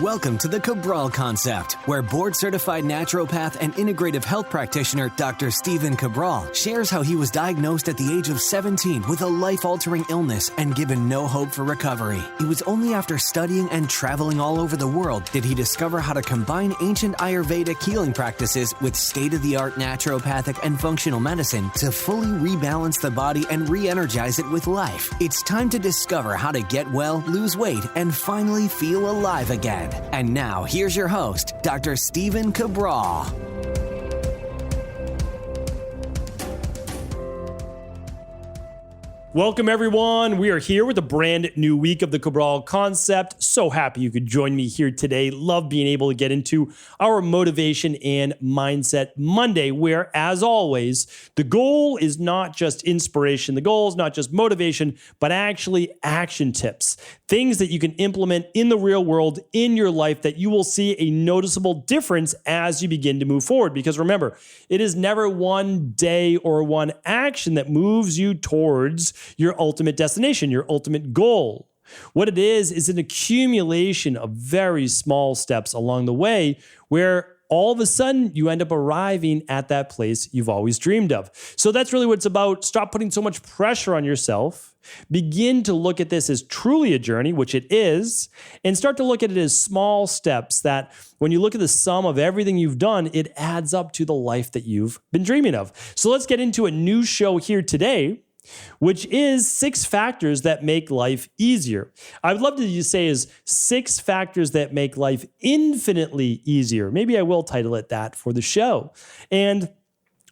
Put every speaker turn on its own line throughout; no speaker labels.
Welcome to the Cabral Concept, where board-certified naturopath and integrative health practitioner Dr. Stephen Cabral shares how he was diagnosed at the age of 17 with a life-altering illness and given no hope for recovery. It was only after studying and traveling all over the world did he discover how to combine ancient Ayurvedic healing practices with state-of-the-art naturopathic and functional medicine to fully rebalance the body and re-energize it with life. It's time to discover how to get well, lose weight, and finally feel alive again. And now, here's your host, Dr. Stephen Cabral.
Welcome, everyone. We are here with a brand new week of the Cabral Concept. So happy you could join me here today. Love being able to get into our Motivation and Mindset Monday, where, as always, the goal is not just inspiration. The goal is not just motivation, but actually action tips. Things that you can implement in the real world, in your life, that you will see a noticeable difference as you begin to move forward. Because remember, it is never one day or one action that moves you towards your ultimate destination, your ultimate goal. What it is an accumulation of very small steps along the way where all of a sudden you end up arriving at that place you've always dreamed of. So that's really what it's about. Stop putting so much pressure on yourself. Begin to look at this as truly a journey, which it is, and start to look at it as small steps that when you look at the sum of everything you've done, it adds up to the life that you've been dreaming of. So let's get into a new show here today, which is 6 factors that make life easier. I would love to say is 6 factors that make life infinitely easier. Maybe I will title it that for the show. And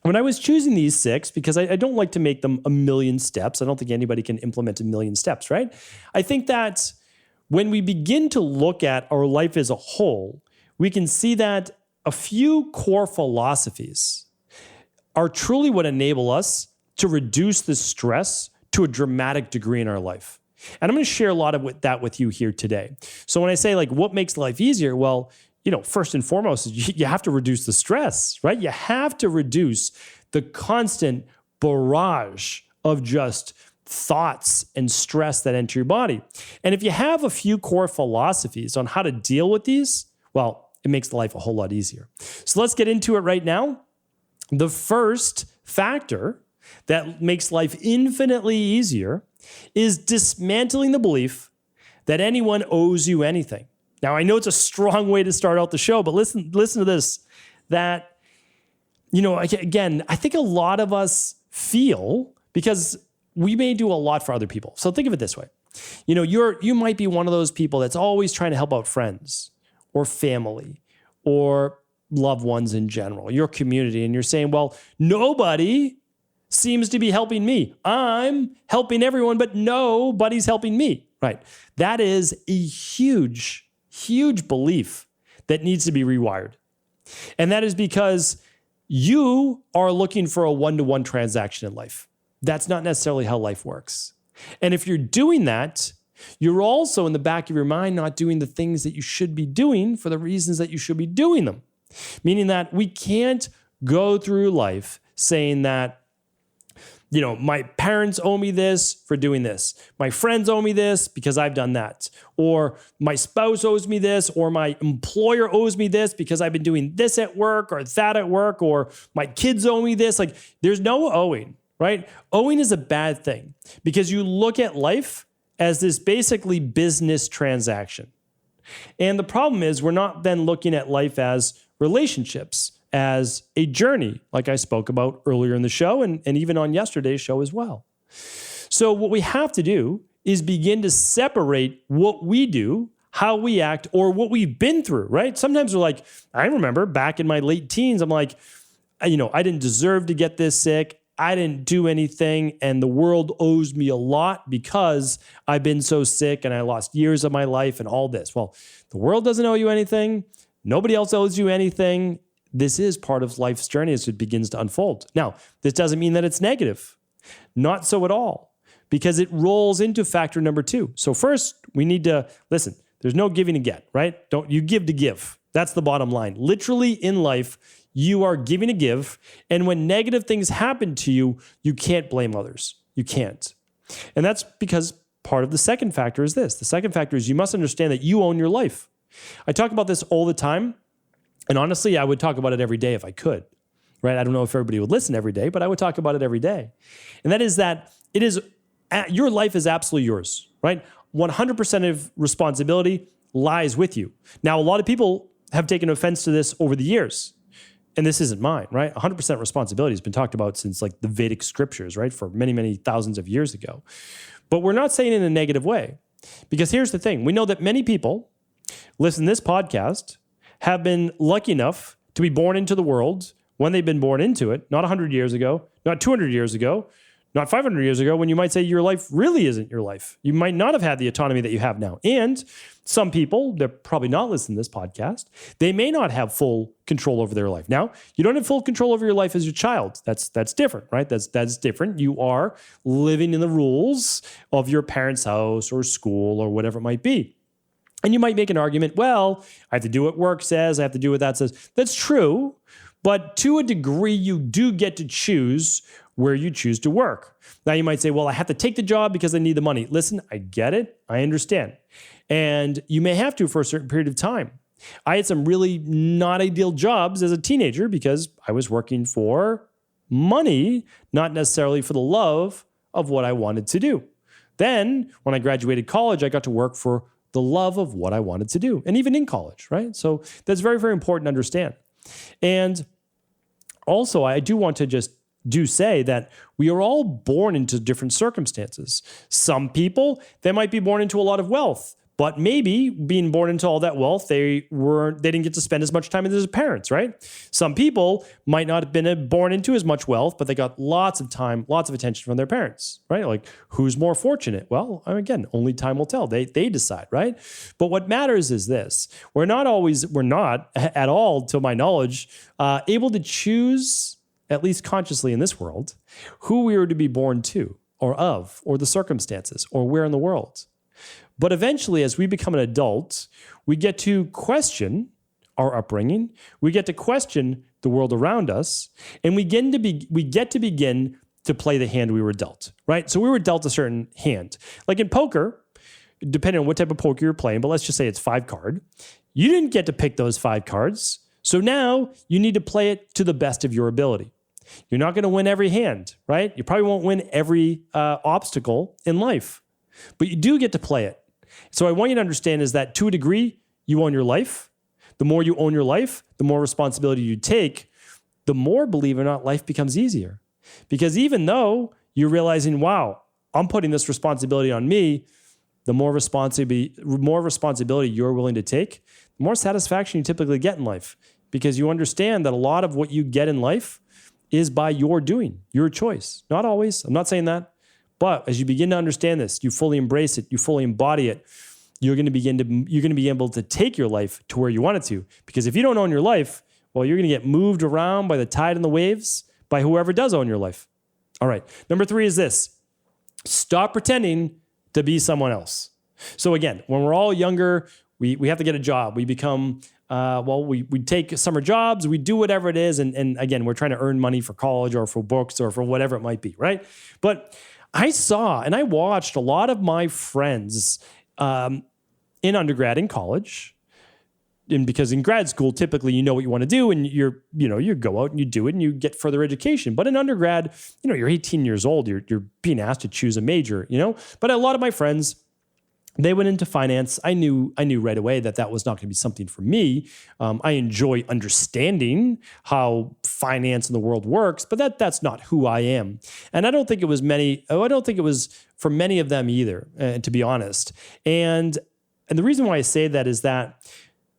when I was choosing these 6, because I don't like to make them a million steps. I don't think anybody can implement a million steps, right? I think that when we begin to look at our life as a whole, we can see that a few core philosophies are truly what enable us to reduce the stress to a dramatic degree in our life. And I'm going to share a lot of that with you here today. So when I say like what makes life easier, well, first and foremost, you have to reduce the stress, right? You have to reduce the constant barrage of just thoughts and stress that enter your body. And if you have a few core philosophies on how to deal with these, well, it makes life a whole lot easier. So let's get into it right now. The first factor that makes life infinitely easier is dismantling the belief that anyone owes you anything. Now, I know it's a strong way to start out the show, but listen to this, that, again, I think a lot of us feel, because we may do a lot for other people. So think of it this way. You might be one of those people that's always trying to help out friends or family or loved ones in general, your community, and you're saying, well, nobody seems to be helping me. I'm helping everyone, but nobody's helping me, right? That is a huge, huge belief that needs to be rewired. And that is because you are looking for a one-to-one transaction in life. That's not necessarily how life works. And if you're doing that, you're also in the back of your mind not doing the things that you should be doing for the reasons that you should be doing them. Meaning that we can't go through life saying that, my parents owe me this for doing this. My friends owe me this because I've done that. Or my spouse owes me this, or my employer owes me this because I've been doing this at work or that at work, or my kids owe me this. Like, there's no owing, right? Owing is a bad thing because you look at life as this basically business transaction. And the problem is we're not then looking at life as relationships, as a journey, like I spoke about earlier in the show and even on yesterday's show as well. So what we have to do is begin to separate what we do, how we act, or what we've been through, right? Sometimes we're like, I remember back in my late teens, I'm like, I didn't deserve to get this sick. I didn't do anything, and the world owes me a lot because I've been so sick and I lost years of my life and all this. Well, the world doesn't owe you anything. Nobody else owes you anything. This is part of life's journey as it begins to unfold. Now, this doesn't mean that it's negative. Not so at all, because it rolls into factor number 2. So first, we need to, listen, there's no giving to get, right? You give to give. That's the bottom line. Literally in life, you are giving to give. And when negative things happen to you, you can't blame others. You can't. And that's because part of the second factor is this. The second factor is you must understand that you own your life. I talk about this all the time. And honestly, I would talk about it every day if I could, right? I don't know if everybody would listen every day, but I would talk about it every day. And that is that your life is absolutely yours, right? 100% of responsibility lies with you. Now, a lot of people have taken offense to this over the years. And this isn't mine, right? 100% responsibility has been talked about since like the Vedic scriptures, right? For many, many thousands of years ago. But we're not saying it in a negative way. Because here's the thing. We know that many people listen to this podcast have been lucky enough to be born into the world when they've been born into it, not 100 years ago, not 200 years ago, not 500 years ago, when you might say your life really isn't your life. You might not have had the autonomy that you have now. And some people, they're probably not listening to this podcast, they may not have full control over their life. Now, you don't have full control over your life as a child. That's different, right? That's different. You are living in the rules of your parents' house or school or whatever it might be. And you might make an argument, well, I have to do what work says, I have to do what that says. That's true, but to a degree, you do get to choose where you choose to work. Now you might say, well, I have to take the job because I need the money. Listen, I get it, I understand. And you may have to for a certain period of time. I had some really not ideal jobs as a teenager because I was working for money, not necessarily for the love of what I wanted to do. Then when I graduated college, I got to work for the love of what I wanted to do, and even in college, right? So that's very, very important to understand. And also, I do want to just say that we are all born into different circumstances. Some people, they might be born into a lot of wealth, but maybe being born into all that wealth, they didn't get to spend as much time with their parents, right? Some people might not have been born into as much wealth, but they got lots of time, lots of attention from their parents, right? Like, who's more fortunate? Well, again, only time will tell. They decide, right? But what matters is this. We're not at all, to my knowledge, able to choose, at least consciously in this world, who we are to be born to or of, or the circumstances, or where in the world. But eventually, as we become an adult, we get to question our upbringing, we get to question the world around us, and we get to begin to play the hand we were dealt, right? So we were dealt a certain hand. Like in poker, depending on what type of poker you're playing, but let's just say it's 5-card, you didn't get to pick those 5 cards. So now you need to play it to the best of your ability. You're not going to win every hand, right? You probably won't win every obstacle in life, but you do get to play it. So I want you to understand is that to a degree, you own your life. The more you own your life, the more responsibility you take, the more, believe it or not, life becomes easier. Because even though you're realizing, wow, I'm putting this responsibility on me, the more responsibility you're willing to take, the more satisfaction you typically get in life. Because you understand that a lot of what you get in life is by your doing, your choice. Not always, I'm not saying that. But as you begin to understand this, you fully embrace it, you fully embody it, you're going to be able to take your life to where you want it to. Because if you don't own your life, well, you're going to get moved around by the tide and the waves by whoever does own your life. All right. Number 3 is this. Stop pretending to be someone else. So again, when we're all younger, we have to get a job. We become, we take summer jobs, we do whatever it is. And again, we're trying to earn money for college or for books or for whatever it might be, right? But I saw and I watched a lot of my friends in undergrad and college, and because in grad school, typically you know what you want to do and you go out and you do it and you get further education. But in undergrad, you're 18 years old, you're being asked to choose a major, But a lot of my friends, they went into finance. I knew right away that was not going to be something for me. I enjoy understanding how finance in the world works, but that's not who I am. And I don't think it was for many of them either, to be honest. And the reason why I say that is that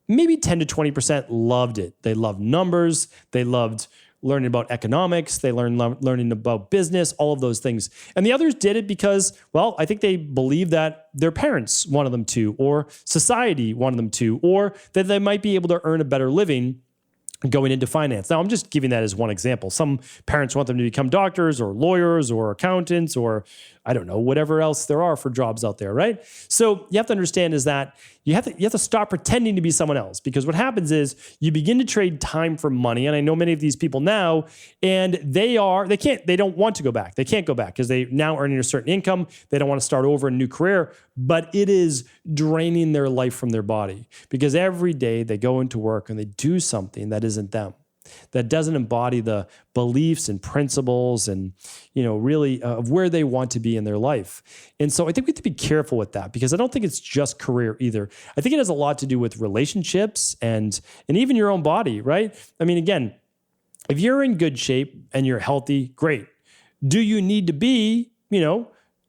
maybe 10 to 20% loved it. They loved numbers. They loved learning about economics, they learning about business, all of those things. And the others did it because, well, I think they believed that their parents wanted them to, or society wanted them to, or that they might be able to earn a better living going into finance. Now, I'm just giving that as one example. Some parents want them to become doctors or lawyers or accountants or I don't know, whatever else there are for jobs out there, right? So you have to understand is that you have to stop pretending to be someone else, because what happens is you begin to trade time for money. And I know many of these people now, and they don't want to go back. They can't go back because they now earning a certain income. They don't want to start over a new career, but it is draining their life from their body, because every day they go into work and they do something that isn't them, that doesn't embody the beliefs and principles and, really of where they want to be in their life. And so I think we have to be careful with that, because I don't think it's just career either. I think it has a lot to do with relationships and even your own body, right? I mean, again, if you're in good shape and you're healthy, great. Do you need to be,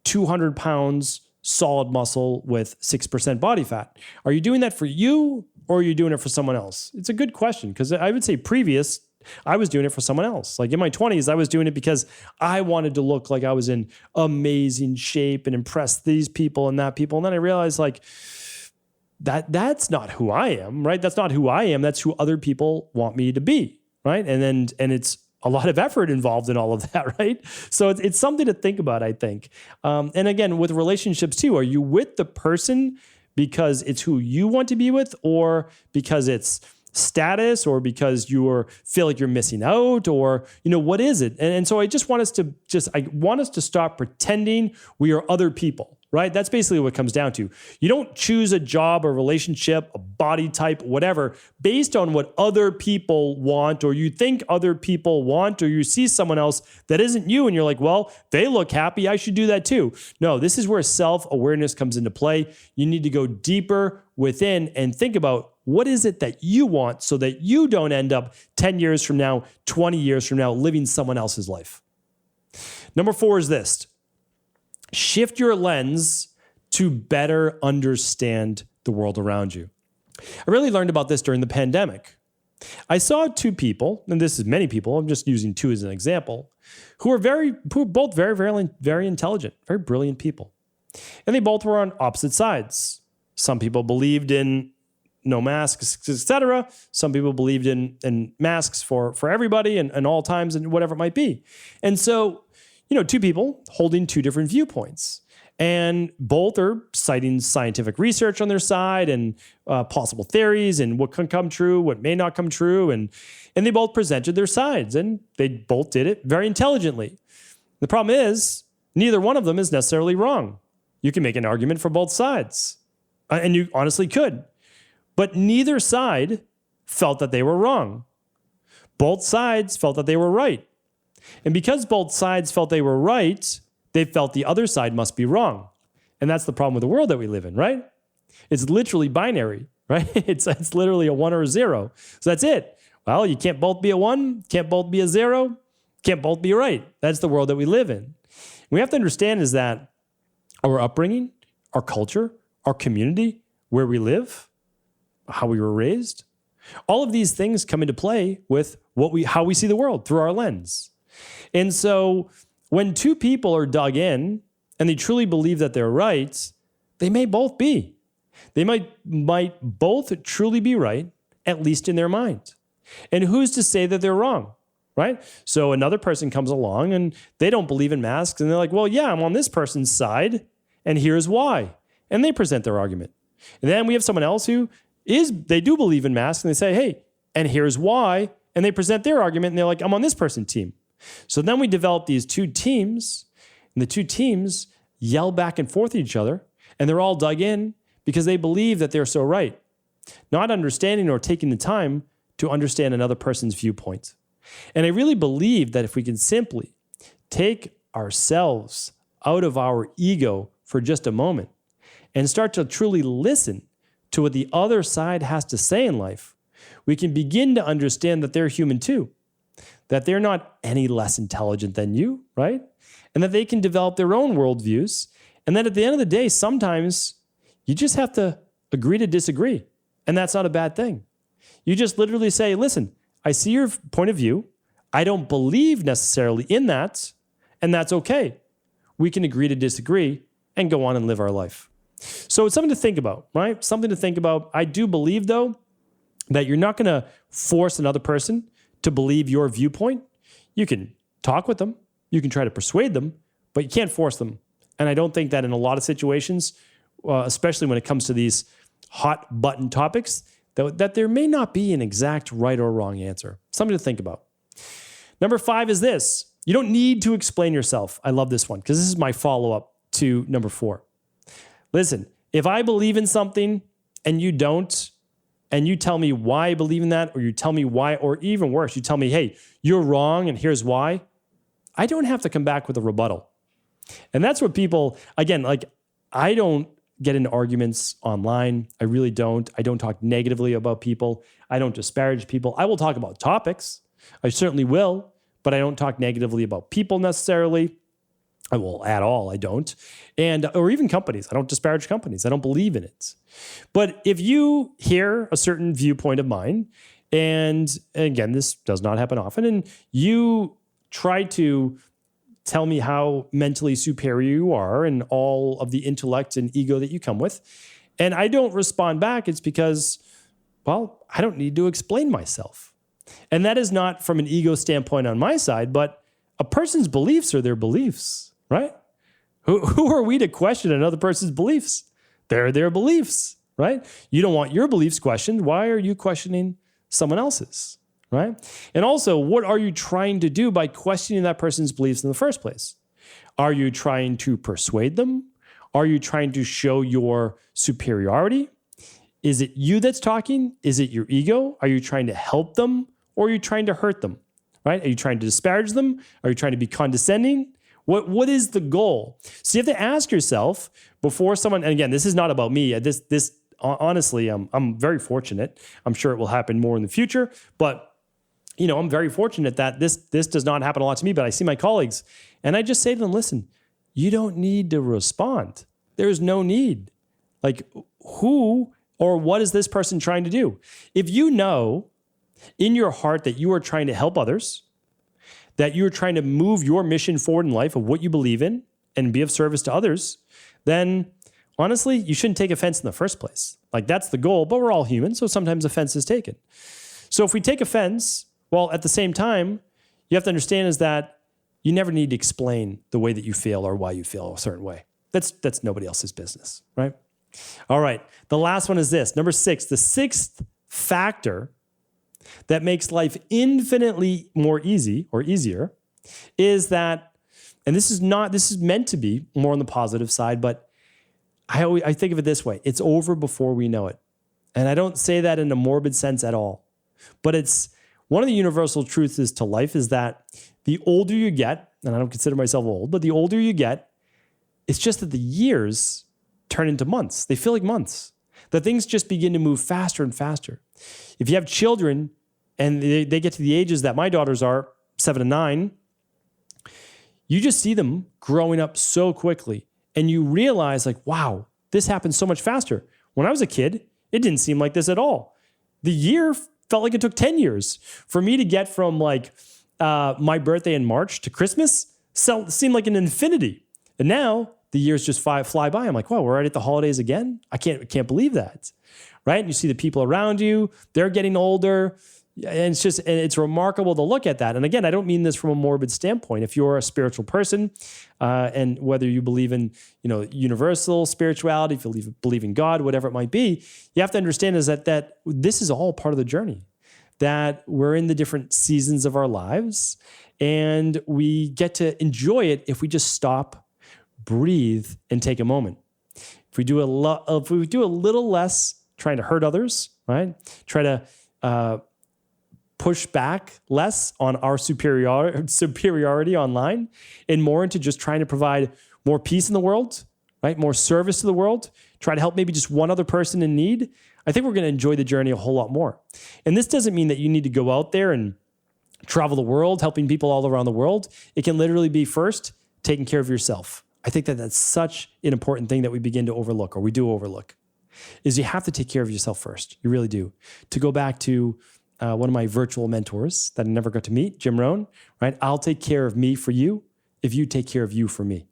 200 pounds solid muscle with 6% body fat? Are you doing that for you, or are you doing it for someone else? It's a good question, because I would say I was doing it for someone else. Like in my 20s, I was doing it because I wanted to look like I was in amazing shape and impress these people and that people. And then I realized that's not who I am, right? That's not who I am. That's who other people want me to be, right? And it's a lot of effort involved in all of that, right? So it's something to think about, I think. And again, with relationships too, are you with the person because it's who you want to be with, or because it's status, or because you feel like you're missing out, or, what is it? And so I just want us to stop pretending we are other people, right? That's basically what it comes down to. You don't choose a job, a relationship, a body type, whatever, based on what other people want, or you think other people want, or you see someone else that isn't you and you're like, well, they look happy, I should do that too. No, this is where self-awareness comes into play. You need to go deeper within and think about, what is it that you want, so that you don't end up 10 years from now, 20 years from now, living someone else's life. Number 4 is this: shift your lens to better understand the world around you. I really learned about this during the pandemic. I saw 2 people, and this is many people, I'm just using 2 as an example, who were both very, very, very intelligent, very brilliant people. And they both were on opposite sides. Some people believed in no masks, etc. Some people believed in masks for everybody and all times and whatever it might be. And so, 2 people holding 2 different viewpoints. And both are citing scientific research on their side and possible theories and what can come true, what may not come true. And they both presented their sides, and they both did it very intelligently. The problem is, neither one of them is necessarily wrong. You can make an argument for both sides. And you honestly could. But neither side felt that they were wrong. Both sides felt that they were right. And because both sides felt they were right, they felt the other side must be wrong. And that's the problem with the world that we live in, right? It's literally binary, right? It's literally a 1 or a 0. So that's it. Well, you can't both be a 1, can't both be a 0, can't both be right. That's the world that we live in. We have to understand is that our upbringing, our culture, our community, where we live, how we were raised, all of these things come into play with how we see the world through our lens. And so when 2 people are dug in and they truly believe that they're right, they may both be. They might both truly be right, at least in their mind. And who's to say that they're wrong, right? So another person comes along and they don't believe in masks, and they're like, well, yeah, I'm on this person's side, and here's why. And they present their argument. And then we have someone else who they do believe in masks, and they say, hey, and here's why. And they present their argument, and they're like, I'm on this person's team. So then we develop these 2 teams, and the 2 teams yell back and forth at each other, and they're all dug in because they believe that they're so right, not understanding or taking the time to understand another person's viewpoint. And I really believe that if we can simply take ourselves out of our ego for just a moment and start to truly listen to what the other side has to say in life, we can begin to understand that they're human too, that they're not any less intelligent than you, right? And that they can develop their own worldviews. And that at the end of the day, sometimes you just have to agree to disagree. And that's not a bad thing. You just literally say, listen, I see your point of view. I don't believe necessarily in that, and that's okay. We can agree to disagree and go on and live our life. So it's something to think about, right? Something to think about. I do believe, though, that you're not going to force another person to believe your viewpoint. You can talk with them. You can try to persuade them, but you can't force them. And I don't think that in a lot of situations, especially when it comes to these hot button topics, that there may not be an exact right or wrong answer. Something to think about. Number 5 is this. You don't need to explain yourself. I love this one because this is my follow-up to number 4. Listen, if I believe in something and you don't, and you tell me why I believe in that, or you tell me why, or even worse, you tell me, hey, you're wrong and here's why, I don't have to come back with a rebuttal. And that's what people, again, like I don't get into arguments online. I really don't. I don't talk negatively about people. I don't disparage people. I will talk about topics. I certainly will, but I don't talk negatively about people necessarily. I will at all. I don't. Or even companies. I don't disparage companies. I don't believe in it. But if you hear a certain viewpoint of mine, and again, this does not happen often, and you try to tell me how mentally superior you are and all of the intellect and ego that you come with, and I don't respond back, it's because, well, I don't need to explain myself. And that is not from an ego standpoint on my side, but a person's beliefs are their beliefs, right? Who are we to question another person's beliefs? They're their beliefs, right? You don't want your beliefs questioned. Why are you questioning someone else's? Right? And also, what are you trying to do by questioning that person's beliefs in the first place? Are you trying to persuade them? Are you trying to show your superiority? Is it you that's talking? Is it your ego? Are you trying to help them? Or are you trying to hurt them? Right? Are you trying to disparage them? Are you trying to be condescending? What is the goal? So you have to ask yourself before someone, and again, this is not about me. Honestly, I'm very fortunate. I'm sure it will happen more in the future, but I'm very fortunate that this does not happen a lot to me, but I see my colleagues and I just say to them, listen, you don't need to respond. There's no need. Like, who or what is this person trying to do? If you know in your heart that you are trying to help others, that you're trying to move your mission forward in life of what you believe in and be of service to others, then honestly, you shouldn't take offense in the first place. Like, that's the goal, but we're all human, so sometimes offense is taken. So if we take offense, well, at the same time, you have to understand is that you never need to explain the way that you feel or why you feel a certain way. That's nobody else's business, right? All right. The last one is this. Number 6, the 6th factor that makes life infinitely more easy or easier is that, and this is meant to be more on the positive side, but I think of it this way. It's over before we know it. And I don't say that in a morbid sense at all, but it's one of the universal truths to life is that the older you get, and I don't consider myself old, but the older you get, it's just that the years turn into months. They feel like months. That things just begin to move faster and faster. If you have children and they get to the ages that my daughters are, 7 and 9, you just see them growing up so quickly. And you realize like, wow, this happens so much faster. When I was a kid, it didn't seem like this at all. The year felt like it took 10 years for me to get from like my birthday in March to Christmas seemed like an infinity. And now the years just fly by. I'm like, wow, we're right at the holidays again. I can't believe that. Right? And you see the people around you, they're getting older. And it's remarkable to look at that. And again, I don't mean this from a morbid standpoint. If you're a spiritual person, and whether you believe in, universal spirituality, if you believe in God, whatever it might be, you have to understand is that this is all part of the journey, that we're in the different seasons of our lives and we get to enjoy it if we just stop, breathe, and take a moment. If we do a little less trying to hurt others, right? Try to, push back less on our superiority online and more into just trying to provide more peace in the world, right? More service to the world, try to help maybe just one other person in need. I think we're going to enjoy the journey a whole lot more. And this doesn't mean that you need to go out there and travel the world, helping people all around the world. It can literally be first taking care of yourself. I think that that's such an important thing that we begin to overlook, or we do overlook, is you have to take care of yourself first. You really do. To go back to one of my virtual mentors that I never got to meet, Jim Rohn, right? I'll take care of me for you if you take care of you for me.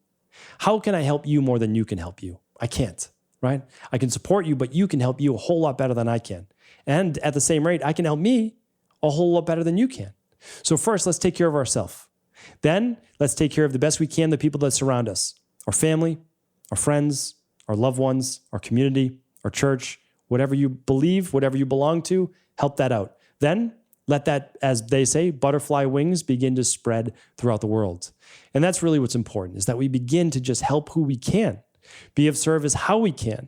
How can I help you more than you can help you? I can't, right? I can support you, but you can help you a whole lot better than I can. And at the same rate, I can help me a whole lot better than you can. So first, let's take care of ourselves. Then let's take care of the best we can, the people that surround us, our family, our friends, our loved ones, our community, our church, whatever you believe, whatever you belong to, help that out. Then let that, as they say, butterfly wings begin to spread throughout the world. And that's really what's important, is that we begin to just help who we can, be of service how we can.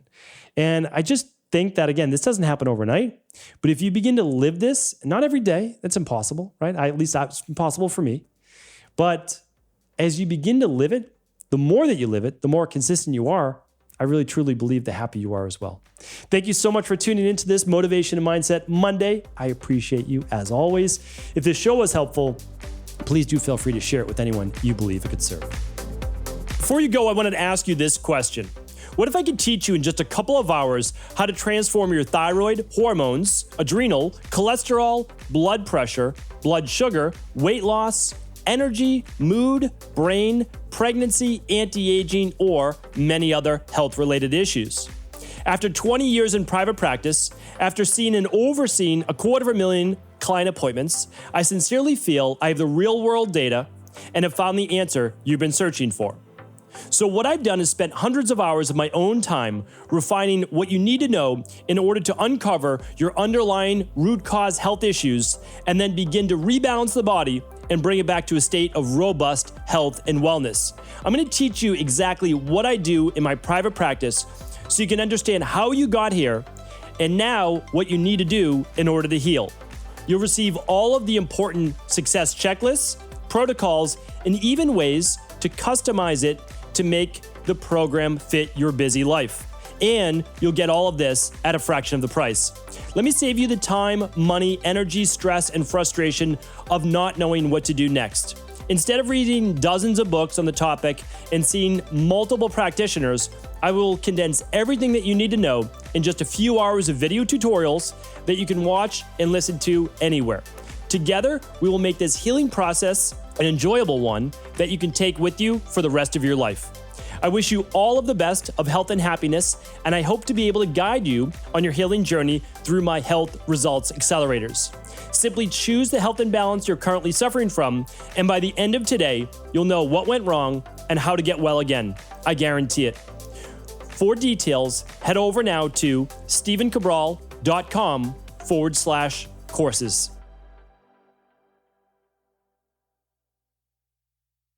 And I just think that, again, this doesn't happen overnight, but if you begin to live this, not every day, that's impossible, right? At least that's impossible for me. But as you begin to live it, the more that you live it, the more consistent you are, I really truly believe the happier you are as well. Thank you so much for tuning into this Motivation and Mindset Monday. I appreciate you as always. If this show was helpful, please do feel free to share it with anyone you believe it could serve. Before you go, I wanted to ask you this question. What if I could teach you in just a couple of hours how to transform your thyroid, hormones, adrenal, cholesterol, blood pressure, blood sugar, weight loss, energy, mood, brain, pregnancy, anti-aging, or many other health-related issues? After 20 years in private practice, after seeing and overseeing 250,000 client appointments, I sincerely feel I have the real-world data and have found the answer you've been searching for. So what I've done is spent hundreds of hours of my own time refining what you need to know in order to uncover your underlying root cause health issues and then begin to rebalance the body and bring it back to a state of robust health and wellness. I'm going to teach you exactly what I do in my private practice so you can understand how you got here and now what you need to do in order to heal. You'll receive all of the important success checklists, protocols, and even ways to customize it to make the program fit your busy life. And you'll get all of this at a fraction of the price. Let me save you the time, money, energy, stress, and frustration of not knowing what to do next. Instead of reading dozens of books on the topic and seeing multiple practitioners, I will condense everything that you need to know in just a few hours of video tutorials that you can watch and listen to anywhere. Together, we will make this healing process an enjoyable one that you can take with you for the rest of your life. I wish you all of the best of health and happiness, and I hope to be able to guide you on your healing journey through my Health Results Accelerators. Simply choose the health imbalance you're currently suffering from, and by the end of today, you'll know what went wrong and how to get well again. I guarantee it. For details, head over now to stevencabral.com/courses.